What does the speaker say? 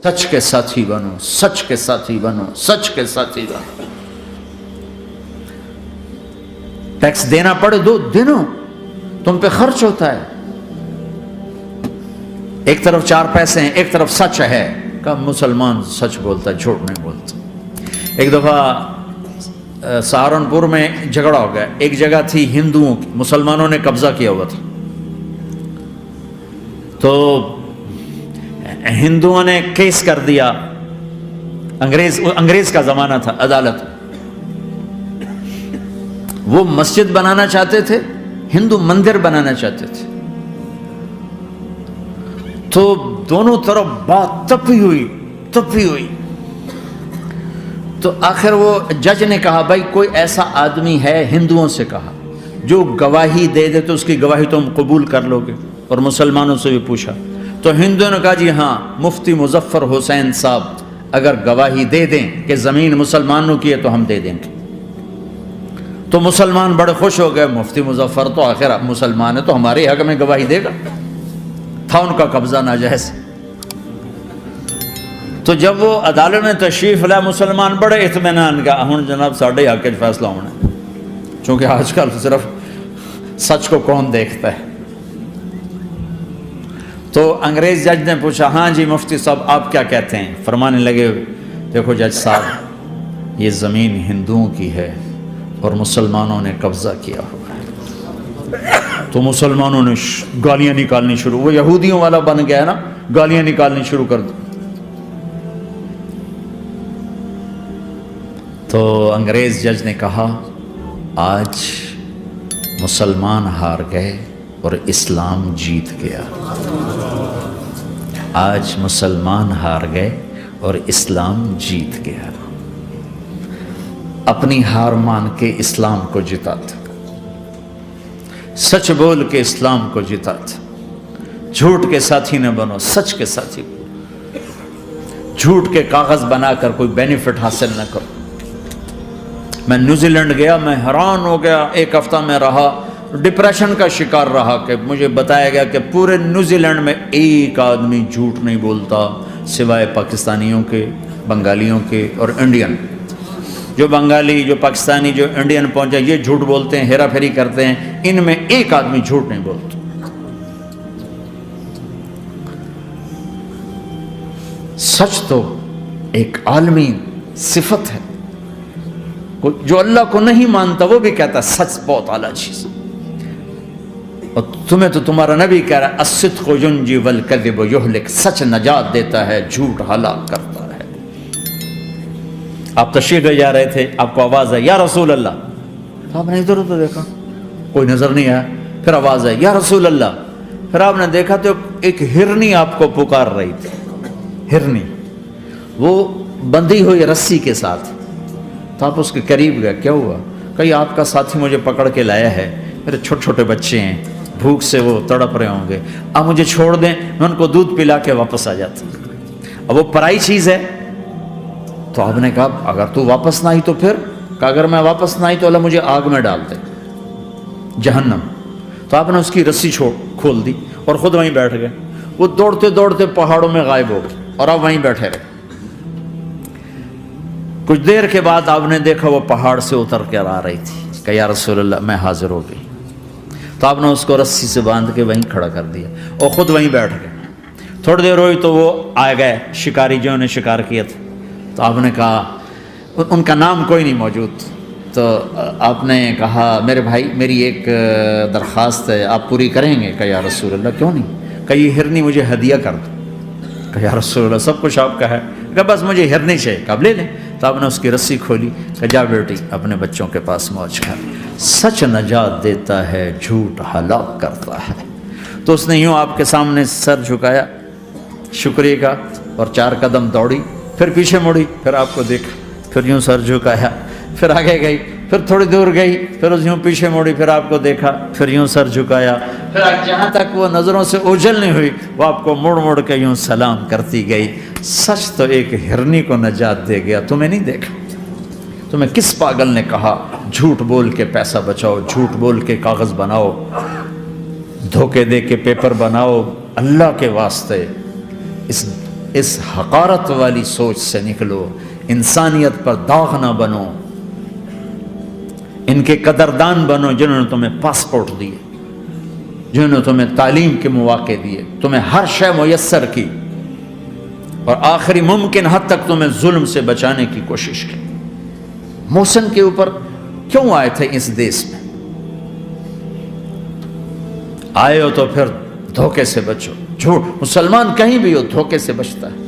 سچ کے ساتھی بنو، سچ کے ساتھی بنو، سچ کے ساتھی بنو۔ ٹیکس دینا پڑے دو، دینو، تم پہ خرچ ہوتا ہے۔ ایک طرف 4 پیسے ہیں، ایک طرف سچ ہے، کہ مسلمان سچ بولتا ہے، جھوٹ نہیں بولتا۔ ایک دفعہ سہارنپور میں جھگڑا ہو گیا، ایک جگہ تھی ہندوؤں کی، مسلمانوں نے قبضہ کیا ہوا تھا، تو ہندوؤں نے کیس کر دیا، انگریز کا زمانہ تھا، عدالت، وہ مسجد بنانا چاہتے تھے، ہندو مندر بنانا چاہتے تھے، تو دونوں طرف بات تپی ہوئی، تو آخر وہ جج نے کہا بھائی کوئی ایسا آدمی ہے، ہندوؤں سے کہا، جو گواہی دے دے تو اس کی گواہی تم قبول کر لو گے، اور مسلمانوں سے بھی پوچھا، تو ہندوؤں نے کہا جی ہاں، مفتی مظفر حسین صاحب اگر گواہی دے دیں کہ زمین مسلمانوں کی ہے تو ہم دے دیں گے۔ تو مسلمان بڑے خوش ہو گئے، مفتی مظفر تو آخر مسلمان ہے تو ہمارے حق میں گواہی دے گا، تھا ان کا قبضہ ناجائز۔ تو جب وہ عدالت میں تشریف لائے، مسلمان بڑے اطمینان کا، ہن جناب ساڈے حق وچ فیصلہ ہونا ہے، چونکہ آج کل صرف سچ کو کون دیکھتا ہے۔ تو انگریز جج نے پوچھا ہاں جی مفتی صاحب آپ کیا کہتے ہیں؟ فرمانے لگے دیکھو جج صاحب، یہ زمین ہندوؤں کی ہے اور مسلمانوں نے قبضہ کیا ہوا ہے۔ تو مسلمانوں نے گالیاں نکالنی شروع، وہ یہودیوں والا بن گیا نا، گالیاں نکالنی شروع کر دی۔ تو انگریز جج نے کہا آج مسلمان ہار گئے اور اسلام جیت گیا، آج مسلمان ہار گئے اور اسلام جیت گیا۔ اپنی ہار مان کے اسلام کو جتاتا، سچ بول کے اسلام کو جتاتا، جھوٹ کے ساتھی نہ بنو، سچ کے ساتھی بنو، جھوٹ کے کاغذ بنا کر کوئی بینیفٹ حاصل نہ کرو۔ میں نیوزی لینڈ گیا، میں حیران ہو گیا، 1 ہفتہ میں رہا، ڈپریشن کا شکار رہا کہ مجھے بتایا گیا کہ پورے نیوزی لینڈ میں ایک آدمی جھوٹ نہیں بولتا سوائے پاکستانیوں کے، بنگالیوں کے اور انڈین۔ جو بنگالی، جو پاکستانی، جو انڈین پہنچے یہ جھوٹ بولتے ہیں، ہیرا پھیری کرتے ہیں، ان میں ایک آدمی جھوٹ نہیں بولتا۔ سچ تو ایک عالمی صفت ہے، جو اللہ کو نہیں مانتا وہ بھی کہتا ہے سچ بہت اعلیٰ چیز، اور تمہیں تو تمہارا نبی کہہ رہا ہے الصدق ینجی والکذب یہلک، سچ نجات دیتا ہے، جھوٹ ہلاک کرتا ہے۔ آپ تشریف لے جا رہے تھے، آپ کو آواز آئی یا رسول اللہ، تو آپ نے ادھر ادھر دیکھا، کوئی نظر نہیں آیا، پھر آواز آئی یا رسول اللہ، پھر آپ نے دیکھا تو ایک ہرنی آپ کو پکار رہی تھی، ہرنی، وہ بندھی ہوئی رسی کے ساتھ، تو آپ اس کے قریب گئے، کیا ہوا؟ کہ آپ کا ساتھی مجھے پکڑ کے لایا ہے، میرے چھوٹے چھوٹے بچے ہیں، بھوک سے وہ تڑپ رہے ہوں گے، آپ مجھے چھوڑ دیں، میں ان کو دودھ پلا کے واپس آ جاتا۔ اب وہ پرائی چیز ہے، تو آپ نے کہا اگر تو واپس نہ آئی تو پھر، کہ اگر میں واپس نہ آئی تو اللہ مجھے آگ میں ڈال دے، جہنم۔ تو آپ نے اس کی رسی کھول دی اور خود وہیں بیٹھ گئے، وہ دوڑتے دوڑتے پہاڑوں میں غائب ہو گئے اور آپ وہیں بیٹھے رہے۔ کچھ دیر کے بعد آپ نے دیکھا وہ پہاڑ سے اتر کر آ رہی تھی، کہ یا رسول اللہ میں حاضر ہو گئی۔ تو آپ نے اس کو رسی سے باندھ کے وہیں کھڑا کر دیا اور خود وہیں بیٹھ گئے۔ تھوڑی دیر ہوئی تو وہ آ گئے شکاری جو نے شکار کیا تھا، تو آپ نے کہا، ان کا نام کوئی نہیں موجود، تو آپ نے کہا میرے بھائی میری ایک درخواست ہے، آپ پوری کریں گے؟ کہ یا رسول اللہ کیوں نہیں، کہ یہ ہرنی مجھے ہدیہ کر دو۔ کہ یا رسول اللہ سب کچھ آپ کا ہے، کہ بس مجھے ہرنی چاہیے، کہ آپ لے لیں۔ تو آپ نے اس کی رسی کھولی، کہ جا بیٹی اپنے بچوں کے پاس موج کر، سچ نجات دیتا ہے، جھوٹ ہلاک کرتا ہے۔ تو اس نے یوں آپ کے سامنے سر جھکایا شکریہ کا، اور 4 قدم دوڑی، پھر پیچھے مڑی، پھر آپ کو دیکھا، پھر یوں سر جھکایا، پھر آگے گئی، پھر تھوڑی دور گئی، پھر اس یوں پیچھے مڑی، پھر آپ کو دیکھا، پھر یوں سر جھکایا، پھر جہاں تک وہ نظروں سے اوجھل نہیں ہوئی وہ آپ کو مڑ مڑ کے یوں سلام کرتی گئی۔ سچ تو ایک ہرنی کو نجات دے گیا، تمہیں نہیں دیکھا۔ تمہیں کس پاگل نے کہا جھوٹ بول کے پیسہ بچاؤ، جھوٹ بول کے کاغذ بناؤ، دھوکے دے کے پیپر بناؤ؟ اللہ کے واسطے اس اس حقارت والی سوچ سے نکلو، انسانیت پر داغ نہ بنو، ان کے قدردان بنو جنہوں نے تمہیں پاسپورٹ دیے، جنہوں نے تمہیں تعلیم کے مواقع دیے، تمہیں ہر شے میسر کی، اور آخری ممکن حد تک تمہیں ظلم سے بچانے کی کوشش کی۔ محسن کے اوپر کیوں آئے تھے اس دیس میں؟ آئے ہو تو پھر دھوکے سے بچو، جھوٹ، مسلمان کہیں بھی ہو دھوکے سے بچتا ہے۔